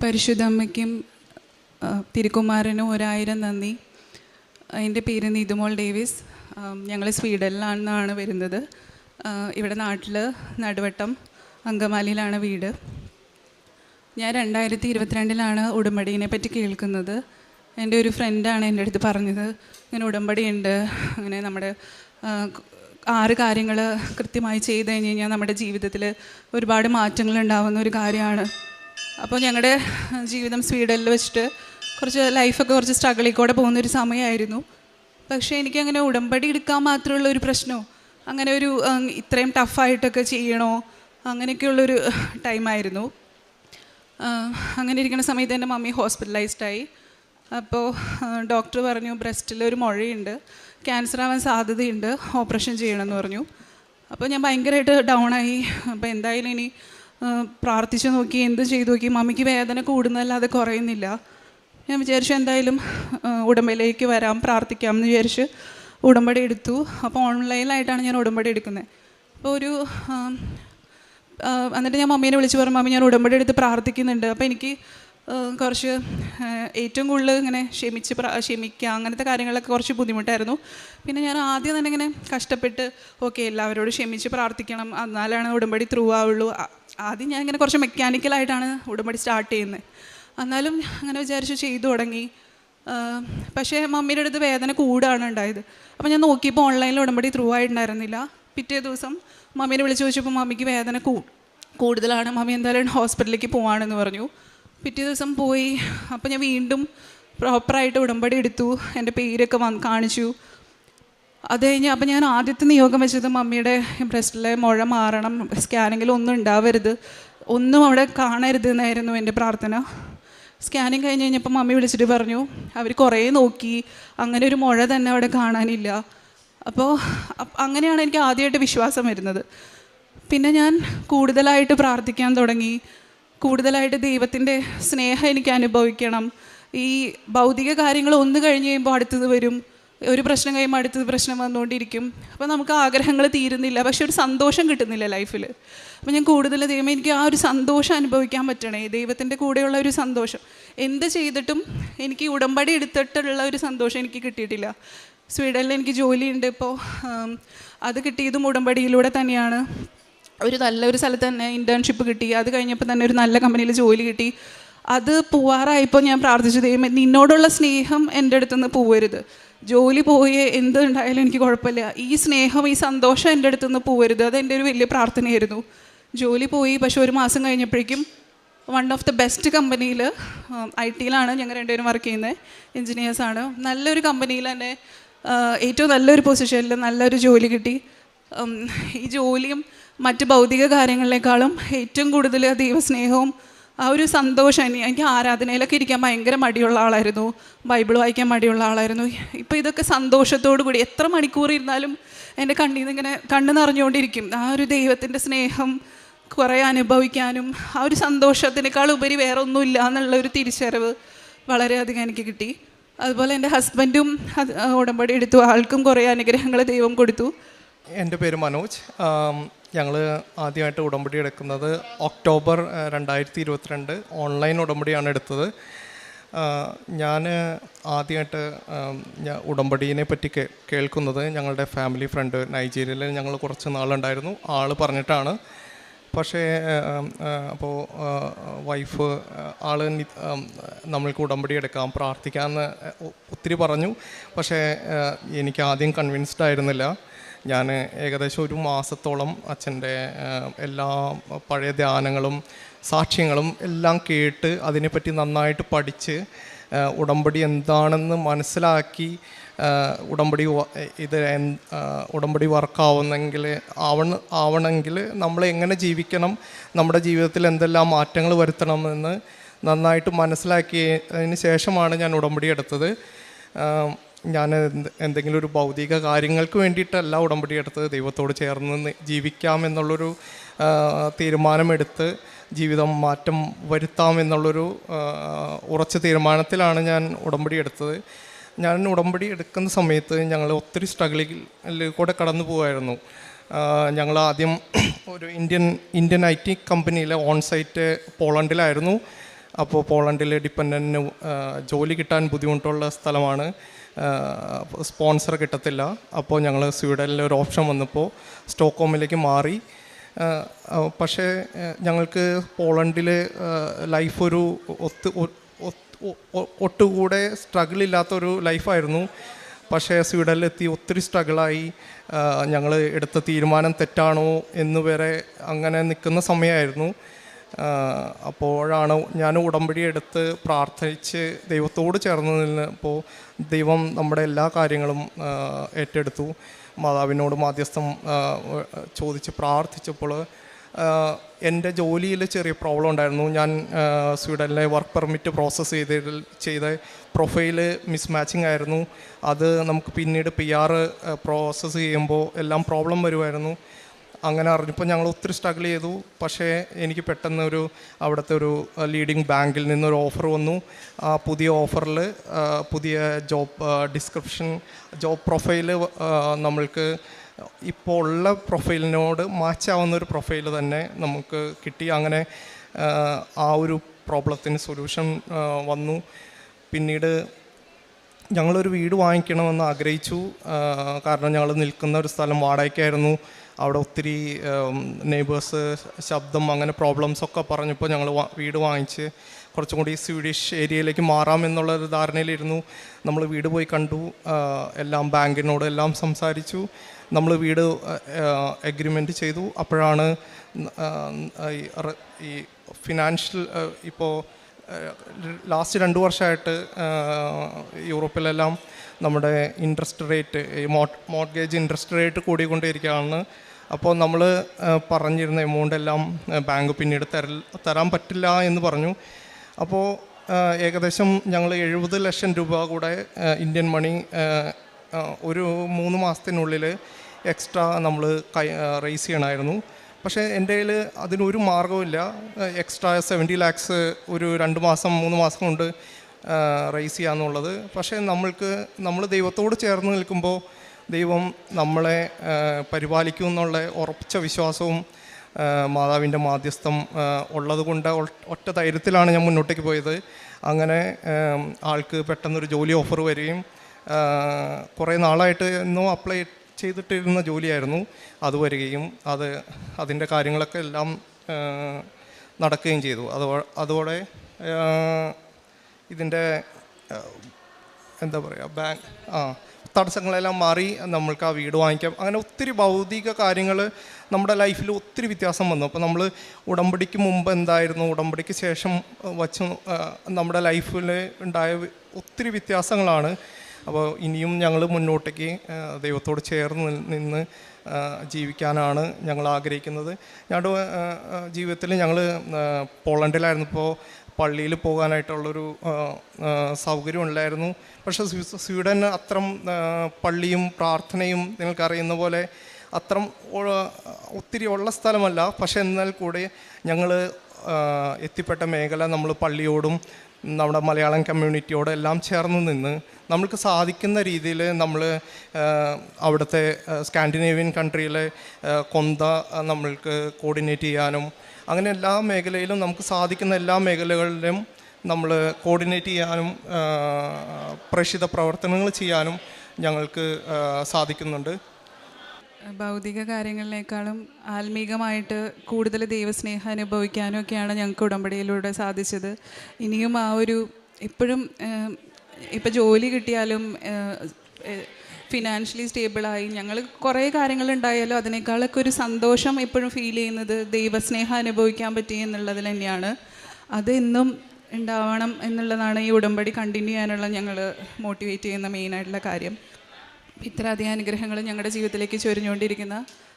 പരിശുദ്ധ അമ്മയ്ക്കും തിരുക്കുമാരനും 1000 നന്ദി. എൻ്റെ പേര് നീതുമോൾ ഡേവിസ്. ഞങ്ങൾ സ്വീഡനിലാണ് വരുന്നത്. ഇവിടെ നാട്ടിൽ നടുവട്ടം അങ്കമാലിയിലാണ് വീട്. ഞാൻ 2022 ഉടമ്പടിയെ പറ്റി കേൾക്കുന്നത്. എൻ്റെ ഒരു ഫ്രണ്ടാണ് എൻ്റെ അടുത്ത് പറഞ്ഞത്, ഇങ്ങനെ ഉടമ്പടി ഉണ്ട്, അങ്ങനെ നമ്മുടെ 6 കാര്യങ്ങൾ കൃത്യമായി ചെയ്ത് കഴിഞ്ഞ് കഴിഞ്ഞാൽ നമ്മുടെ ജീവിതത്തിൽ ഒരുപാട് മാറ്റങ്ങൾ ഉണ്ടാകുന്ന ഒരു കാര്യമാണ്. അപ്പോൾ ഞങ്ങളുടെ ജീവിതം സ്വീഡനിൽ വെച്ചിട്ട് ലൈഫൊക്കെ കുറച്ച് സ്ട്രഗിളിൽ കൂടെ പോകുന്നൊരു സമയമായിരുന്നു. പക്ഷേ എനിക്കങ്ങനെ ഉടമ്പടി എടുക്കാൻ മാത്രമുള്ള ഒരു പ്രശ്നമോ, അങ്ങനെ ഒരു ഇത്രയും ടഫായിട്ടൊക്കെ ചെയ്യണോ, അങ്ങനെയൊക്കെയുള്ളൊരു ടൈമായിരുന്നു. അങ്ങനെ ഇരിക്കുന്ന സമയത്ത് എൻ്റെ മമ്മി ഹോസ്പിറ്റലൈസ്ഡായി. അപ്പോൾ ഡോക്ടർ പറഞ്ഞു ബ്രസ്റ്റിൽ ഒരു മുഴയുണ്ട്, ക്യാൻസർ ആവാൻ സാധ്യതയുണ്ട്, ഓപ്പറേഷൻ ചെയ്യണമെന്ന് പറഞ്ഞു. അപ്പോൾ ഞാൻ ഭയങ്കരമായിട്ട് ഡൗണായി. അപ്പോൾ എന്തായാലും ഇനി പ്രാർത്ഥിച്ച് നോക്കി, എന്ത് ചെയ്തു നോക്കി, മമ്മിക്ക് വേദന കൂടുന്നതല്ലാതെ കുറയുന്നില്ല. ഞാൻ വിചാരിച്ചു എന്തായാലും ഉടമ്പടിയിലേക്ക് വരാം, പ്രാർത്ഥിക്കാം എന്ന് വിചാരിച്ച് ഉടമ്പടി എടുത്തു. അപ്പോൾ ഓൺലൈനിലായിട്ടാണ് ഞാൻ ഉടമ്പടി എടുക്കുന്നത്. അപ്പോൾ എന്നിട്ട് ഞാൻ മമ്മീനെ വിളിച്ച് പറഞ്ഞു, മമ്മി ഞാൻ ഉടമ്പടി എടുത്ത് പ്രാർത്ഥിക്കുന്നുണ്ട്. അപ്പോൾ എനിക്ക് കുറച്ച് ഏറ്റവും കൂടുതൽ ഇങ്ങനെ ക്ഷമിക്കുക അങ്ങനത്തെ കാര്യങ്ങളൊക്കെ കുറച്ച് ബുദ്ധിമുട്ടായിരുന്നു. പിന്നെ ഞാൻ ആദ്യം തന്നെ ഇങ്ങനെ കഷ്ടപ്പെട്ട് ഓക്കെ എല്ലാവരോടും ക്ഷമിച്ച് പ്രാർത്ഥിക്കണം, എന്നാലാണ് ഉടമ്പടി ത്രൂ ആവുള്ളൂ. ആദ്യം ഞാൻ ഇങ്ങനെ കുറച്ച് മെക്കാനിക്കലായിട്ടാണ് ഉടമ്പടി സ്റ്റാർട്ട് ചെയ്യുന്നത്. എന്നാലും അങ്ങനെ വിചാരിച്ച് ചെയ്തു തുടങ്ങി. പക്ഷേ മമ്മിയുടെ അടുത്ത് വേദന കൂടാണ് ഉണ്ടായത്. അപ്പോൾ ഞാൻ നോക്കിയപ്പോൾ ഓൺലൈനിൽ ഉടമ്പടി ത്രൂ ആയിട്ടുണ്ടായിരുന്നില്ല. പിറ്റേ ദിവസം മമ്മീനെ വിളിച്ച് ചോദിച്ചപ്പോൾ മമ്മിക്ക് വേദന കൂടുതലാണ്, മമ്മി എന്തായാലും ഹോസ്പിറ്റലിലേക്ക് പോവാണെന്ന് പറഞ്ഞു. പിറ്റേ ദിവസം പോയി. അപ്പോൾ ഞാൻ വീണ്ടും പ്രോപ്പറായിട്ട് ഉടമ്പടി എടുത്തു, എൻ്റെ പേരൊക്കെ കാണിച്ചു. അത് കഴിഞ്ഞ് അപ്പോൾ ഞാൻ ആദ്യത്തെ നിയോഗം വെച്ചത് മമ്മിയുടെ ബ്രസ്റ്റിലെ മുഴ മാറണം, സ്കാനിങ്ങിൽ ഒന്നും ഉണ്ടാവരുത്, ഒന്നും അവിടെ കാണരുത് എന്നായിരുന്നു എൻ്റെ പ്രാർത്ഥന. സ്കാനിങ് കഴിഞ്ഞ് കഴിഞ്ഞപ്പോൾ മമ്മി വിളിച്ചിട്ട് പറഞ്ഞു അവർ കുറേ നോക്കി, അങ്ങനെ ഒരു മുഴ തന്നെ അവിടെ കാണാനില്ല. അപ്പോൾ അങ്ങനെയാണ് എനിക്ക് ആദ്യമായിട്ട് വിശ്വാസം വരുന്നത്. പിന്നെ ഞാൻ കൂടുതലായിട്ട് പ്രാർത്ഥിക്കാൻ തുടങ്ങി, കൂടുതലായിട്ട് ദൈവത്തിൻ്റെ സ്നേഹം എനിക്ക് അനുഭവിക്കണം. ഈ ഭൗതിക കാര്യങ്ങൾ ഒന്ന് കഴിഞ്ഞ് കഴിയുമ്പോൾ അടുത്തത് വരും, ഒരു പ്രശ്നം കഴിയുമ്പോൾ അടുത്തത് പ്രശ്നം വന്നുകൊണ്ടിരിക്കും. അപ്പോൾ നമുക്ക് ആഗ്രഹങ്ങൾ തീരുന്നില്ല, പക്ഷെ ഒരു സന്തോഷം കിട്ടുന്നില്ല ലൈഫിൽ. അപ്പോൾ ഞാൻ കൂടുതൽ ദൈവം എനിക്ക് ആ ഒരു സന്തോഷം അനുഭവിക്കാൻ പറ്റണേ, ദൈവത്തിൻ്റെ കൂടെയുള്ള ഒരു സന്തോഷം. എന്ത് ചെയ്തിട്ടും എനിക്ക് ഉടമ്പടി എടുത്തിട്ടുള്ള ഒരു സന്തോഷം എനിക്ക് കിട്ടിയിട്ടില്ല. സ്വീഡനിൽ എനിക്ക് ജോലിയുണ്ട് ഇപ്പോൾ, അത് കിട്ടിയതും ഉടമ്പടിയിലൂടെ തന്നെയാണ്. നല്ലൊരു സ്ഥലത്ത് തന്നെ ഇൻറ്റേൺഷിപ്പ് കിട്ടി, അത് കഴിഞ്ഞപ്പോൾ തന്നെ ഒരു നല്ല കമ്പനിയിൽ ജോലി കിട്ടി. അത് പോവാറായപ്പോൾ ഞാൻ പ്രാർത്ഥിച്ചു, ദൈവമേ നിന്നോടുള്ള സ്നേഹം എൻ്റെ അടുത്തുനിന്ന് പോവരുത്, ജോലി പോയി എന്തുണ്ടായാലും എനിക്ക് കുഴപ്പമില്ല, ഈ സ്നേഹം ഈ സന്തോഷം എൻ്റെ അടുത്തുനിന്ന് പോവരുത്. അതെൻ്റെ ഒരു വലിയ പ്രാർത്ഥനയായിരുന്നു. ജോലി പോയി, പക്ഷെ 1 മാസം കഴിഞ്ഞപ്പോഴേക്കും വൺ ഓഫ് ദ ബെസ്റ്റ് കമ്പനിയിൽ IT-യിലാണ് ഞങ്ങൾ രണ്ടുപേരും വർക്ക് ചെയ്യുന്നത്, എൻജിനീയേഴ്സാണ്. നല്ലൊരു കമ്പനിയിൽ തന്നെ ഏറ്റവും നല്ലൊരു പൊസിഷനിൽ നല്ലൊരു ജോലി കിട്ടി. ഈ ജോലിയും മറ്റ് ഭൗതിക കാര്യങ്ങളിലേക്കാളും ഏറ്റവും കൂടുതൽ ദൈവസ്നേഹവും ആ ഒരു സന്തോഷം. എനിക്ക് ആരാധനയിലൊക്കെ ഇരിക്കാൻ ഭയങ്കര മടിയുള്ള ആളായിരുന്നു, ബൈബിൾ വായിക്കാൻ മടിയുള്ള ആളായിരുന്നു. ഇപ്പോൾ ഇതൊക്കെ സന്തോഷത്തോടു കൂടി എത്ര മണിക്കൂർ ഇരുന്നാലും എൻ്റെ കണ്ണിൽ നിന്ന് ഇങ്ങനെ കണ്ണ് നിറഞ്ഞുകൊണ്ടിരിക്കും. ആ ഒരു ദൈവത്തിൻ്റെ സ്നേഹം കുറേ അനുഭവിക്കാനും ആ ഒരു സന്തോഷത്തിനേക്കാൾ ഉപരി വേറെ ഒന്നുമില്ല എന്നുള്ളൊരു തിരിച്ചറിവ് വളരെയധികം എനിക്ക് കിട്ടി. അതുപോലെ എൻ്റെ ഹസ്ബൻഡും ഉടമ്പടി എടുത്തു, ആൾക്കും കുറേ അനുഗ്രഹങ്ങൾ ദൈവം കൊടുത്തു. എൻ്റെ പേര് മനോജ്. ഞങ്ങൾ ആദ്യമായിട്ട് ഉടമ്പടി എടുക്കുന്നത് ഒക്ടോബർ 2022 ഓൺലൈൻ ഉടമ്പടിയാണ് എടുത്തത്. ഞാൻ ആദ്യമായിട്ട് ഉടമ്പടീനെ പറ്റി കേൾക്കുന്നത് ഞങ്ങളുടെ ഫാമിലി ഫ്രണ്ട് നൈജീരിയയിൽ ഞങ്ങൾ കുറച്ച് നാളുണ്ടായിരുന്നു, ആൾ പറഞ്ഞിട്ടാണ്. പക്ഷേ അപ്പോൾ വൈഫ് നമ്മൾക്ക് ഉടമ്പടി എടുക്കാം, പ്രാർത്ഥിക്കാമെന്ന് ഒത്തിരി പറഞ്ഞു. പക്ഷേ എനിക്ക് ആദ്യം കൺവിൻസ്ഡ് ആയിരുന്നില്ല. ഞാൻ ഏകദേശം 1 മാസത്തോളം അച്ഛൻ്റെ എല്ലാ പഴയ ധ്യാനങ്ങളും സാക്ഷ്യങ്ങളും എല്ലാം കേട്ട് അതിനെപ്പറ്റി നന്നായിട്ട് പഠിച്ച് ഉടമ്പടി എന്താണെന്ന് മനസ്സിലാക്കി ഉടമ്പടി വർക്കാവണമെങ്കിൽ നമ്മൾ എങ്ങനെ ജീവിക്കണം, നമ്മുടെ ജീവിതത്തിൽ എന്തെല്ലാം മാറ്റങ്ങൾ വരുത്തണമെന്ന് നന്നായിട്ട് മനസ്സിലാക്കിയതിന് ശേഷമാണ് ഞാൻ ഉടമ്പടി എടുത്തത്. ഞാൻ എന്തെങ്കിലും ഒരു ഭൗതിക കാര്യങ്ങൾക്ക് വേണ്ടിയിട്ടല്ല ഉടമ്പടി എടുത്തത്, ദൈവത്തോട് ചേർന്ന് ജീവിക്കാമെന്നുള്ളൊരു തീരുമാനമെടുത്ത് ജീവിതം മാറ്റം വരുത്താമെന്നുള്ളൊരു ഉറച്ച തീരുമാനത്തിലാണ് ഞാൻ ഉടമ്പടി എടുത്തത്. ഞാൻ ഉടമ്പടി എടുക്കുന്ന സമയത്ത് ഞങ്ങൾ ഒത്തിരി സ്ട്രഗിളിൽ കൂടെ കടന്നു പോകുമായിരുന്നു. ഞങ്ങൾ ആദ്യം ഒരു ഇന്ത്യൻ IT കമ്പനിയിലെ ഓൺ സൈറ്റ് പോളണ്ടിലായിരുന്നു. അപ്പോൾ പോളണ്ടിൽ ഡിപ്പെൻഡൻറ്റിന് ജോലി കിട്ടാൻ ബുദ്ധിമുട്ടുള്ള സ്ഥലമാണ്, സ്പോൺസർ കിട്ടത്തില്ല. അപ്പോൾ ഞങ്ങൾ സ്വീഡനിൽ ഒരു ഓപ്ഷൻ വന്നപ്പോൾ സ്റ്റോക്ക്ഹോമിലേക്ക് മാറി. പക്ഷേ ഞങ്ങൾക്ക് പോളണ്ടിൽ ലൈഫ് ഒരു ഒട്ടുകൂടെ സ്ട്രഗിളില്ലാത്തൊരു ലൈഫായിരുന്നു. പക്ഷേ സ്വീഡനിലെത്തി ഒത്തിരി സ്ട്രഗിളായി. ഞങ്ങൾ എടുത്ത തീരുമാനം തെറ്റാണോ എന്ന് വരെ അങ്ങനെ നിൽക്കുന്ന സമയമായിരുന്നു. അപ്പോഴാണ് ഞാൻ ഉടമ്പടി എടുത്ത് പ്രാർത്ഥിച്ച് ദൈവത്തോട് ചേർന്ന് നിന്നപ്പോൾ ദൈവം നമ്മുടെ എല്ലാ കാര്യങ്ങളും ഏറ്റെടുത്തു. മാതാവിനോട് മാധ്യസ്ഥം ചോദിച്ച് പ്രാർത്ഥിച്ചപ്പോൾ എൻ്റെ ജോലിയിൽ ചെറിയ പ്രോബ്ലം ഉണ്ടായിരുന്നു. ഞാൻ സ്വീഡനിലെ വർക്ക് പെർമിറ്റ് പ്രോസസ്സ് ചെയ്ത പ്രൊഫൈല് മിസ്മാച്ചിങ് ആയിരുന്നു. അത് നമുക്ക് പിന്നീട് PR പ്രോസസ്സ് ചെയ്യുമ്പോൾ എല്ലാം പ്രോബ്ലം വരുമായിരുന്നു. അങ്ങനെ അറിഞ്ഞപ്പോൾ ഞങ്ങൾ ഒത്തിരി സ്ട്രഗിൾ ചെയ്തു. പക്ഷേ എനിക്ക് പെട്ടെന്ന് അവിടുത്തെ ഒരു ലീഡിങ് ബാങ്കിൽ നിന്നൊരു ഓഫർ വന്നു. ആ പുതിയ ഓഫറിൽ പുതിയ ജോബ് പ്രൊഫൈല് നമ്മൾക്ക് ഇപ്പോൾ ഉള്ള പ്രൊഫൈലിനോട് മാച്ചാവുന്നൊരു പ്രൊഫൈൽ തന്നെ നമുക്ക് കിട്ടി. അങ്ങനെ ആ ഒരു പ്രോബ്ലത്തിന് സൊല്യൂഷൻ വന്നു. പിന്നീട് ഞങ്ങളൊരു വീട് വാങ്ങിക്കണമെന്ന് ആഗ്രഹിച്ചു. കാരണം ഞങ്ങൾ നിൽക്കുന്ന ഒരു സ്ഥലം വാടകയ്ക്കായിരുന്നു. അവിടെ ഒത്തിരി നെയ്ബേഴ്സ് ശബ്ദം അങ്ങനെ പ്രോബ്ലംസൊക്കെ പറഞ്ഞപ്പോൾ ഞങ്ങൾ വീട് വാങ്ങിച്ച് കുറച്ചും കൂടി സ്വീഡിഷ് ഏരിയയിലേക്ക് മാറാമെന്നുള്ളൊരു ധാരണയിലിരുന്നു. നമ്മൾ വീട് പോയി കണ്ടു, എല്ലാം ബാങ്കിനോട് എല്ലാം സംസാരിച്ചു. നമ്മൾ വീട് എഗ്രിമെൻറ്റ് ചെയ്തു. അപ്പോഴാണ് ഈ ഫിനാൻഷ്യൽ ഇപ്പോൾ ലാസ്റ്റ് 2 വർഷമായിട്ട് യൂറോപ്പിലെല്ലാം നമ്മുടെ ഇൻട്രസ്റ്റ് റേറ്റ്, ഈ മോർഗേജ് ഇൻട്രസ്റ്റ് റേറ്റ് കൂടിക്കൊണ്ടിരിക്കുകയാണ്. അപ്പോൾ നമ്മൾ പറഞ്ഞിരുന്ന എമൗണ്ട് എല്ലാം ബാങ്ക് പിന്നീട് തരാൻ പറ്റില്ല എന്ന് പറഞ്ഞു. അപ്പോൾ ഏകദേശം ഞങ്ങൾ 70 ലക്ഷം രൂപ കൂടെ ഇന്ത്യൻ മണി ഒരു 3 മാസത്തിനുള്ളിൽ എക്സ്ട്രാ നമ്മൾ റേസ് ചെയ്യണമായിരുന്നു. പക്ഷേ എൻ്റെ കയ്യിൽ അതിനൊരു മാർഗവുമില്ല. എക്സ്ട്രാ 70 lakhs ഒരു 2 മാസം 3 മാസം കൊണ്ട് റേസ് ചെയ്യാന്നുള്ളത്. പക്ഷേ നമ്മൾ ദൈവത്തോട് ചേർന്ന് നിൽക്കുമ്പോൾ ദൈവം നമ്മളെ പരിപാലിക്കും എന്നുള്ള ഉറച്ച വിശ്വാസവും മാതാവിൻ്റെ മാധ്യസ്ഥം ഉള്ളത് കൊണ്ട് ഒറ്റ ധൈര്യത്തിലാണ് ഞാൻ മുന്നോട്ടേക്ക് പോയത്. അങ്ങനെ ആൾക്ക് പെട്ടെന്നൊരു ജോലി ഓഫർ വരികയും കുറേ നാളായിട്ട് എന്നോ അപ്ലൈ ചെയ്തിട്ടിരുന്ന ജോലിയായിരുന്നു, അത് വരികയും അതിൻ്റെ കാര്യങ്ങളൊക്കെ എല്ലാം നടക്കുകയും ചെയ്തു. അതോടെ ഇതിൻ്റെ എന്താ പറയുക തടസ്സങ്ങളെല്ലാം മാറി നമ്മൾക്ക് ആ വീട് വാങ്ങിക്കാം. അങ്ങനെ ഒത്തിരി ഭൗതിക കാര്യങ്ങൾ നമ്മുടെ ലൈഫിൽ ഒത്തിരി വ്യത്യാസം വന്നു. അപ്പോൾ നമ്മൾ ഉടമ്പടിക്ക് മുമ്പ് എന്തായിരുന്നു, ഉടമ്പടിക്ക് ശേഷം വച്ച് നമ്മുടെ ലൈഫിൽ ഉണ്ടായ ഒത്തിരി വ്യത്യാസങ്ങളാണ്. അപ്പോൾ ഇനിയും ഞങ്ങൾ മുന്നോട്ടേക്ക് ദൈവത്തോട് ചേർന്ന് നിന്ന് ജീവിക്കാനാണ് ഞങ്ങൾ ആഗ്രഹിക്കുന്നത്. ഞങ്ങളുടെ ജീവിതത്തിൽ ഞങ്ങൾ പോളണ്ടിലായിരുന്നു. ഇപ്പോൾ പള്ളിയിൽ പോകാനായിട്ടുള്ളൊരു സൗകര്യം ഉണ്ടായിരുന്നു. പക്ഷേ സ്വീഡൻ അത്രം പള്ളിയും പ്രാർത്ഥനയും നിങ്ങൾക്കറിയുന്ന പോലെ അത്രം ഒത്തിരി ഉള്ള സ്ഥലമല്ല. പക്ഷേ എന്നാൽ കൂടെ ഞങ്ങൾ എത്തിപ്പെട്ട മേഖല നമ്മൾ പള്ളിയോടും നമ്മുടെ മലയാളം കമ്മ്യൂണിറ്റിയോട് എല്ലാം ചേർന്ന് നിന്ന് നമ്മൾക്ക് സാധിക്കുന്ന രീതിയിൽ നമ്മൾ അവിടുത്തെ സ്കാൻഡിനേവിയൻ കൺട്രിയിലെ കൊന്ത നമ്മൾക്ക് കോർഡിനേറ്റ് ചെയ്യാനും അങ്ങനെ എല്ലാ മേഖലയിലും നമുക്ക് സാധിക്കുന്ന എല്ലാ മേഖലകളിലും നമ്മൾ കോർഡിനേറ്റ് ചെയ്യാനും പ്രേക്ഷിത പ്രവർത്തനങ്ങൾ ചെയ്യാനും ഞങ്ങൾക്ക് സാധിക്കുന്നുണ്ട്. ഭൗതിക കാര്യങ്ങളിനേക്കാളും ആത്മീകമായിട്ട് കൂടുതൽ ദൈവസ്നേഹം അനുഭവിക്കാനും ഒക്കെയാണ് ഞങ്ങൾക്ക് ഉടമ്പടിയിലൂടെ സാധിച്ചത്. ഇനിയും ആ ഒരു ഇപ്പോഴും ഇപ്പോൾ ജോലി കിട്ടിയാലും ഫിനാൻഷ്യലി സ്റ്റേബിളായി ഞങ്ങൾ കുറേ കാര്യങ്ങളുണ്ടായാലും അതിനേക്കാളൊക്കെ ഒരു സന്തോഷം എപ്പോഴും ഫീൽ ചെയ്യുന്നത് ദൈവസ്നേഹം അനുഭവിക്കാൻ പറ്റി എന്നുള്ളതിൽ തന്നെയാണ്. അത് എന്നും ഉണ്ടാവണം എന്നുള്ളതാണ് ഈ ഉടമ്പടി കണ്ടിന്യൂ ചെയ്യാനുള്ള ഞങ്ങൾ മോട്ടിവേറ്റ് ചെയ്യുന്ന മെയിനായിട്ടുള്ള കാര്യം. ഇത്രയധികം അനുഗ്രഹങ്ങൾ ഞങ്ങളുടെ ജീവിതത്തിലേക്ക് ചൊരിഞ്ഞുകൊണ്ടിരിക്കുന്ന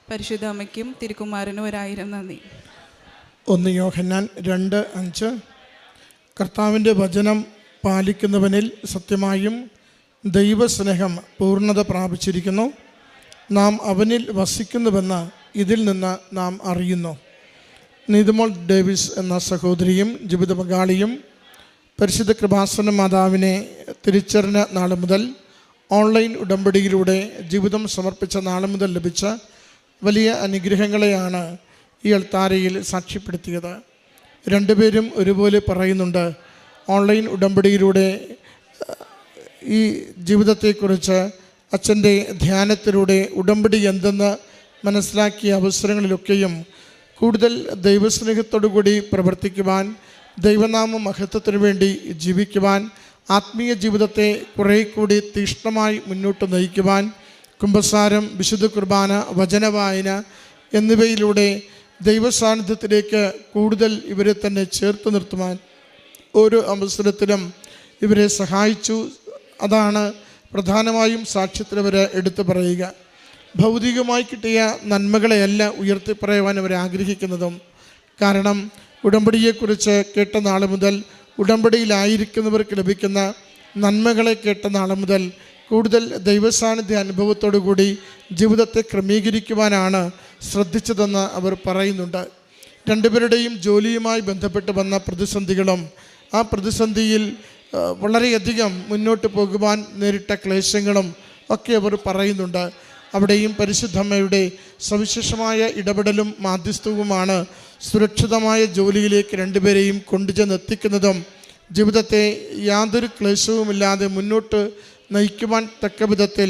പരിശുദ്ധ അമ്മയ്ക്കും തിരുക്കുമാരനും 1000 നന്ദി. 1 യോഹന്നാൻ 2:5 കർത്താവിൻ്റെ വചനം പാലിക്കുന്നവനിൽ സത്യമായും ദൈവസ്നേഹം പൂർണ്ണത പ്രാപിച്ചിരിക്കുന്നു. നാം അവനിൽ വസിക്കുന്നുവെന്ന് ഇതിൽ നിന്ന് നാം അറിയുന്നു. നീതുമോൾ ഡേവിസ് എന്ന സഹോദരിയും ജീവിത പങ്കാളിയും പരിശുദ്ധ കൃപാസന മാതാവിനെ തിരിച്ചറിഞ്ഞ നാൾ മുതൽ ഓൺലൈൻ ഉടമ്പടിയിലൂടെ ജീവിതം സമർപ്പിച്ച നാൾ മുതൽ ലഭിച്ച വലിയ അനുഗ്രഹങ്ങളെയാണ് ഈ അൾത്താരയിൽ സാക്ഷ്യപ്പെടുത്തിയത്. രണ്ടുപേരും ഒരുപോലെ പറയുന്നുണ്ട്. ഓൺലൈൻ ഉടമ്പടിയിലൂടെ ഈ ജീവിതത്തെക്കുറിച്ച് അച്ഛൻ്റെ ധ്യാനത്തിലൂടെ ഉടമ്പടി എന്തെന്ന് മനസ്സിലാക്കിയ അവസരങ്ങളിലൊക്കെയും കൂടുതൽ ദൈവസ്നേഹത്തോടു കൂടി പ്രവർത്തിക്കുവാൻ, ദൈവനാമ മഹത്വത്തിനു വേണ്ടി ജീവിക്കുവാൻ, ആത്മീയ ജീവിതത്തെ കുറേ കൂടി തീക്ഷ്ണമായി മുന്നോട്ട് നയിക്കുവാൻ, കുമ്പസാരം, വിശുദ്ധ കുർബാന, വചനവായന എന്നിവയിലൂടെ ദൈവസാന്നിധ്യത്തിലേക്ക് കൂടുതൽ ഇവരെ തന്നെ ചേർത്ത് നിർത്തുവാൻ ഓരോ അവസരത്തിലും ഇവരെ സഹായിച്ചു. അതാണ് പ്രധാനമായും സാക്ഷ്യത്തിലവർ എടുത്തു പറയുക. ഭൗതികമായി കിട്ടിയ നന്മകളെയല്ല ഉയർത്തിപ്പറയുവാൻ അവർ ആഗ്രഹിക്കുന്നതും. കാരണം ഉടമ്പടിയെക്കുറിച്ച് കേട്ട നാൾ മുതൽ, ഉടമ്പടിയിലായിരിക്കുന്നവർക്ക് ലഭിക്കുന്ന നന്മകളെ കേട്ട നാൾ മുതൽ കൂടുതൽ ദൈവസാന്നിധ്യ അനുഭവത്തോടു കൂടി ജീവിതത്തെ ക്രമീകരിക്കുവാനാണ് ശ്രദ്ധിച്ചതെന്ന് അവർ പറയുന്നുണ്ട്. രണ്ടുപേരുടെയും ജോലിയുമായി ബന്ധപ്പെട്ട് വന്ന പ്രതിസന്ധികളും ആ പ്രതിസന്ധിയിൽ വളരെയധികം മുന്നോട്ട് പോകുവാൻ നേരിട്ട ക്ലേശങ്ങളും ഒക്കെ അവർ പറയുന്നുണ്ട്. അവിടെയും പരിശുദ്ധമ്മയുടെ സവിശേഷമായ ഇടപെടലും മാധ്യസ്ഥവുമാണ് സുരക്ഷിതമായ ജോലിയിലേക്ക് രണ്ടുപേരെയും കൊണ്ടുചെന്നെത്തിക്കുന്നതും ജീവിതത്തെ യാതൊരു ക്ലേശവുമില്ലാതെ മുന്നോട്ട് നയിക്കുവാൻ തക്ക വിധത്തിൽ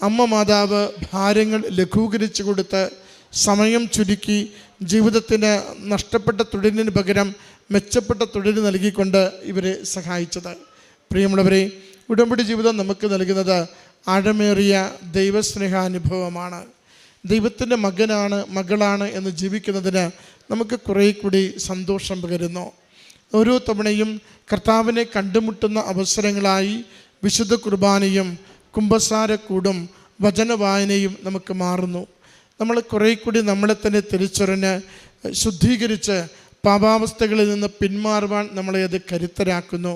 അമ്മ മാതാവ് ഭാരങ്ങൾ ലഘൂകരിച്ചു കൊടുത്ത് സമയം ചുരുക്കി ജീവിതത്തിന് നഷ്ടപ്പെട്ട തൊഴിലിന് പകരം മെച്ചപ്പെട്ട തൊഴിൽ നൽകിക്കൊണ്ട് ഇവരെ സഹായിച്ചത്. പ്രിയമുള്ളവരെ, ഉടമ്പടി ജീവിതം നമുക്ക് നൽകുന്നത് ആഴമേറിയ ദൈവസ്നേഹാനുഭവമാണ്. ദൈവത്തിൻ്റെ മകളാണ് എന്ന് ജീവിക്കുന്നതിന് നമുക്ക് കുറേ കൂടി സന്തോഷം പകരുന്നു. ഓരോ തവണയും കർത്താവിനെ കണ്ടുമുട്ടുന്ന അവസരങ്ങളായി വിശുദ്ധ കുർബാനയും കുമ്പസാരക്കൂടും വചനവായനയും നമുക്ക് മാറുന്നു. നമ്മൾ കുറേ കൂടി നമ്മളെ തന്നെ തിരിച്ചറിഞ്ഞ് ശുദ്ധീകരിച്ച് പാപാവസ്ഥകളിൽ നിന്ന് പിന്മാറുവാൻ നമ്മളെ അത് കരുത്തരാക്കുന്നു.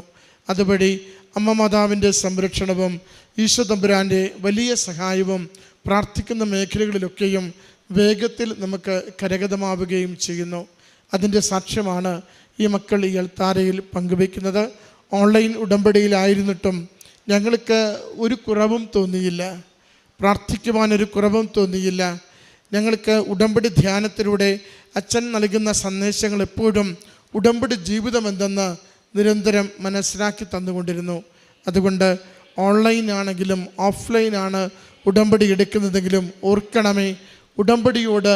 അതുവഴി അമ്മ മാതാവിൻ്റെ സംരക്ഷണവും ഈശോ തമ്പുരാൻ്റെ വലിയ സഹായവും പ്രാർത്ഥിക്കുന്ന മേഖലകളിലൊക്കെയും വേഗത്തിൽ നമുക്ക് കരഗതമാവുകയും ചെയ്യുന്നു. അതിൻ്റെ സാക്ഷ്യമാണ് ഈ മക്കൾ ഈ അൾത്താരയിൽ പങ്കുവയ്ക്കുന്നത്. ഓൺലൈൻ ഉടമ്പടിയിലായിരുന്നിട്ടും ഞങ്ങൾക്ക് ഒരു കുറവും തോന്നിയില്ല, പ്രാർത്ഥിക്കുവാനൊരു കുറവും തോന്നിയില്ല. ഞങ്ങൾക്ക് ഉടമ്പടി ധ്യാനത്തിലൂടെ അച്ഛൻ നൽകുന്ന സന്ദേശങ്ങൾ എപ്പോഴും ഉടമ്പടി ജീവിതം എന്തെന്ന് നിരന്തരം മനസ്സിലാക്കി തന്നുകൊണ്ടിരുന്നു. അതുകൊണ്ട് ഓൺലൈനാണെങ്കിലും ഓഫ്ലൈനാണ് ഉടമ്പടി എടുക്കുന്നതെങ്കിലും ഓർക്കണമേ, ഉടമ്പടിയോട്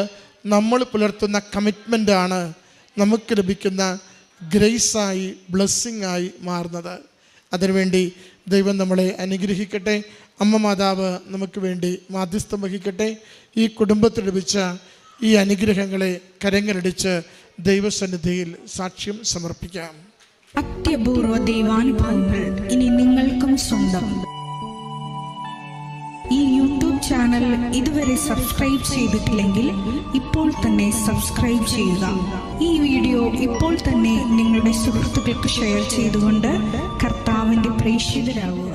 നമ്മൾ പുലർത്തുന്ന കമ്മിറ്റ്മെൻ്റാണ് നമുക്ക് ലഭിക്കുന്ന ഗ്രേസായി, ബ്ലെസ്സിങ്ങായി മാറുന്നത്. അതിനുവേണ്ടി ദൈവം നമ്മളെ അനുഗ്രഹിക്കട്ടെ. അമ്മ മാതാവ് നമുക്ക് വേണ്ടി മാധ്യസ്ഥം വഹിക്കട്ടെ. ഈ കുടുംബത്തിൽ ലഭിച്ച ഈ അനുഗ്രഹങ്ങളെ കരങ്ങളടിച്ച് ദൈവസന്നിധിയിൽ സാക്ഷ്യം സമർപ്പിക്കാം. അത്യപൂർവ ദൈവാനുഭവങ്ങൾ ഇനി നിങ്ങൾക്കും സ്വന്തം. ഈ യൂട്യൂബ് ചാനൽ ഇതുവരെ സബ്സ്ക്രൈബ് ചെയ്തിട്ടില്ലെങ്കിൽ ഇപ്പോൾ തന്നെ സബ്സ്ക്രൈബ് ചെയ്യുക. ഈ വീഡിയോ ഇപ്പോൾ തന്നെ നിങ്ങളുടെ സുഹൃത്തുക്കൾക്ക് ഷെയർ ചെയ്തുകൊണ്ട് കർത്താവിൻ്റെ പ്രേക്ഷിതരാകുക.